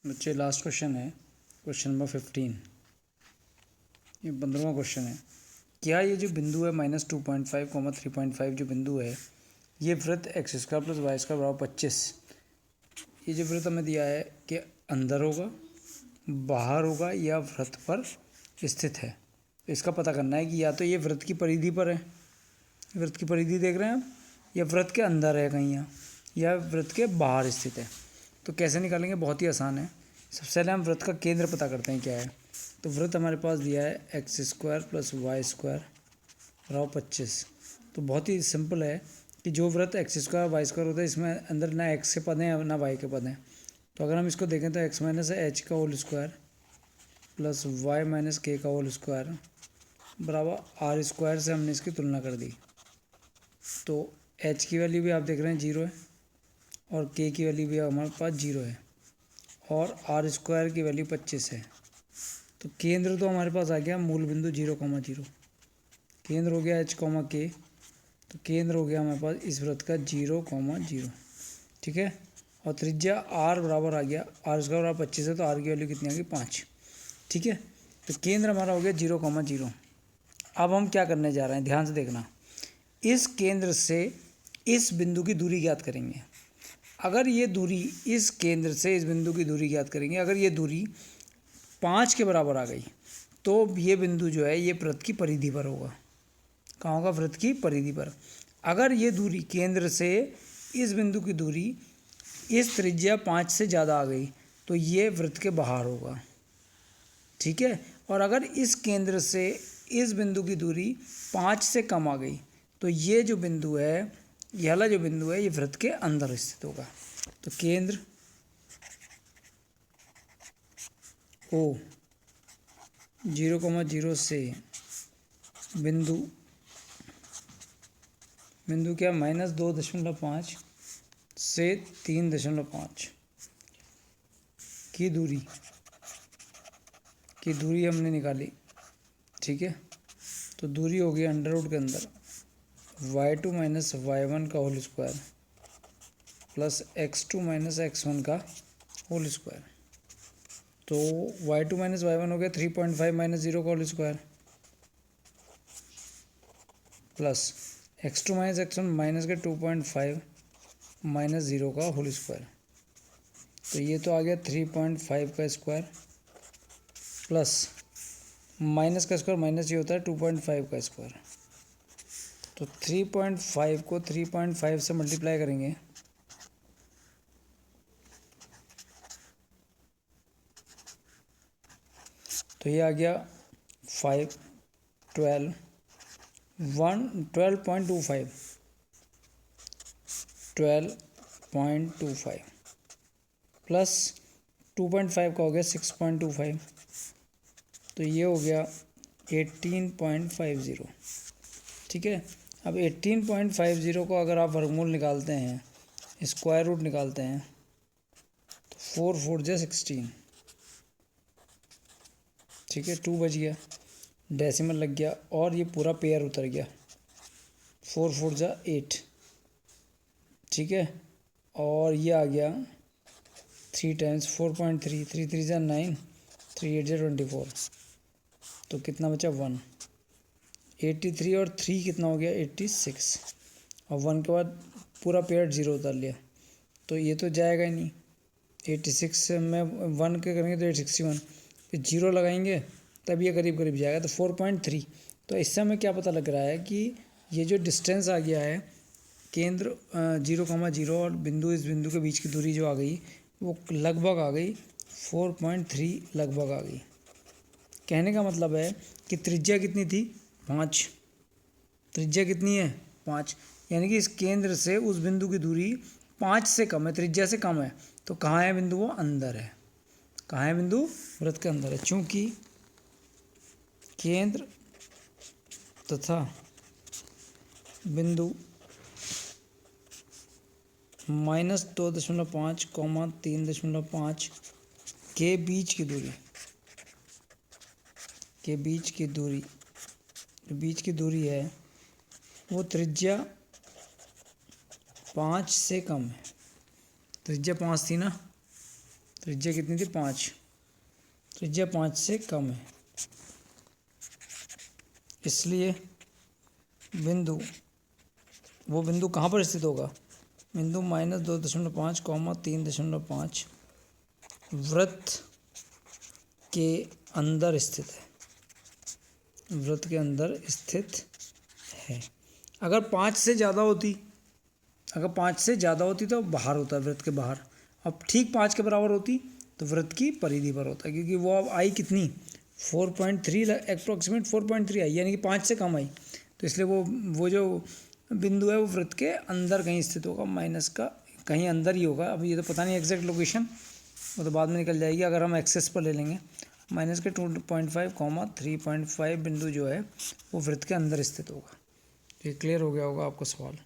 बच्चे last question है, question number 15। ये 15वां क्वेश्चन है। क्या ये जो बिंदु है -2.5, 3.5 जो बिंदु है, ये वृत्त x² + y² बराबर 25, ये जो वृत्त हमें दिया है कि अंदर होगा, बाहर होगा या वृत्त पर स्थित है। तो इसका पता करना है कि या तो ये वृत्त की परिधि पर है, वृत्त की परिधि देख रहे हैं आप, या वृत्त के अंदर है कहीं यहाँ, या वृत्त के बाहर स्थित है। तो कैसे निकालेंगे, बहुत ही आसान है। सबसे पहले हम वृत्त का केंद्र पता करते हैं क्या है। तो वृत्त हमारे पास दिया है x² + y² बराबर 25। तो बहुत ही सिंपल है कि जो वृत्त x² y² होता है, इसमें अंदर ना x के पद हैं ना y के पद हैं। तो अगर हम इसको देखें तो x - h का whole square plus y - k का होल स्क्वायर बराबर r² से हमने इसकी तुलना कर दी। तो h की वैल्यू भी आप देख रहे हैं 0 है, और k की वैल्यू भी हमारे पास 0 है, और r² की वैल्यू 25 है। तो केंद्र तो हमारे पास आ गया मूल बिंदु 0,0, केंद्र हो गया h, k। तो केंद्र हो गया हमारे पास इस वृत्त का 0,0, ठीक है। और त्रिज्या r बराबर आ गया, r² बराबर 25 है, तो r की वैल्यू कितनी आ गई 5, ठीक है। तो केंद्र हमारा हो गया 0,0। अब हम क्या करने जा रहे हैं, ध्यान से देखना। इस केंद्र से इस बिंदु की दूरी ज्ञात करेंगे। अगर ये दूरी, इस केंद्र से इस बिंदु की दूरी ज्ञात करेंगे, अगर ये दूरी 5 के बराबर आ गई तो ये बिंदु जो है ये वृत्त की परिधि पर होगा। कहाँ होगा, वृत्त की परिधि पर। अगर ये दूरी केंद्र से इस बिंदु की दूरी, इस त्रिज्या 5 से ज़्यादा आ गई तो ये वृत्त के बाहर होगा, ठीक है। और अगर इस केंद्र से इस बिंदु की दूरी 5 से कम आ गई तो ये जो बिंदु है, यह वाला जो बिंदु है, ये वृत्त के अंदर स्थित होगा। तो केंद्र O 0,0 से बिंदु क्या -2.5 से 3.5 की दूरी हमने निकाली, ठीक है। तो दूरी हो गई अंडर रूट के अंदर y2 - y1 का whole square plus x2 - x1 का होल स्क्वायर। तो y2 - y1 हो गया 3.5 - 0 का whole square plus x2 - x1 minus के 2.5 - 0 का होल स्क्वायर। तो ये तो आ गया 3.5 का स्क्वायर प्लस माइनस का स्क्वायर माइनस ये होता है 2.5 का स्क्वायर। तो 3.5 को 3.5 से मल्टीप्लाई करेंगे तो ये आ गया 5, 12, 12.25 प्लस 2.5 का हो गया 6.25, तो ये हो गया 18.50, ठीक है। अब 18.50 को अगर आप वर्गमूल निकालते हैं, स्क्वायर रूट निकालते हैं, तो 4 4 जा 16, ठीक है। 2 बच गया, डेसिमल लग गया, और ये पूरा पेयर उतर गया, 4 4 जा 8, ठीक है। और ये आ गया 3 टाइम्स 4.3, 3 3 जा 9, 3 8 जा 24, तो कितना बचा 1, 83, और 3 कितना हो गया 86, और 1 के बाद पूरा पेयर 0 उतार लिया, तो ये तो जाएगा ही नहीं। 86 में 1 के करेंगे तो 861, फिर 0 लगाएंगे तब ये करीब करीब जाएगा, तो 4.3। तो इससे हमें क्या पता लग रहा है कि ये जो डिस्टेंस आ गया है, केंद्र 0,0 और बिंदु, इस बिंदु के बीच की दूरी जो आ गई वो लगभग आ गई 4.3 लगभग आ गई। कहने का मतलब है कि त्रिज्या कितनी थी 5, त्रिज्या कितनी है 5, यानी कि इस केंद्र से उस बिंदु की दूरी 5 से कम है, त्रिज्या से कम है। तो कहाँ है बिंदु, वो अंदर है। कहाँ है बिंदु, वृत्त के अंदर है। चूंकि केंद्र तथा बिंदु -2.5, 3.5 के बीच की दूरी है वो त्रिज्या 5 से कम है। त्रिज्या 5 थी ना, त्रिज्या कितनी थी 5, त्रिज्या 5 से कम है, इसलिए बिंदु वो बिंदु कहाँ पर स्थित होगा, बिंदु -2.5, 3.5 वृत्त के अंदर स्थित है, वृत्त के अंदर स्थित है। अगर 5 से ज़्यादा होती, अगर 5 से ज़्यादा होती तो बाहर होता है, वृत्त के बाहर। अब ठीक 5 के बराबर होती तो वृत्त की परिधि पर होता है, क्योंकि वो अब आई कितनी 4.3 अप्रोक्सीमेट 4.3 आई, यानी कि 5 से कम आई, तो इसलिए वो जो बिंदु है वो वृत्त के अंदर कहीं स्थित होगा, माइनस का कहीं अंदर ही होगा। अब ये तो पता नहीं एग्जैक्ट लोकेशन, वो तो बाद में निकल जाएगी अगर हम एक्सेस पर ले लेंगे। माइनस के 2.5, 3.5 बिंदु जो है वो वृत्त के अंदर स्थित होगा। ये क्लियर हो गया होगा आपका सवाल।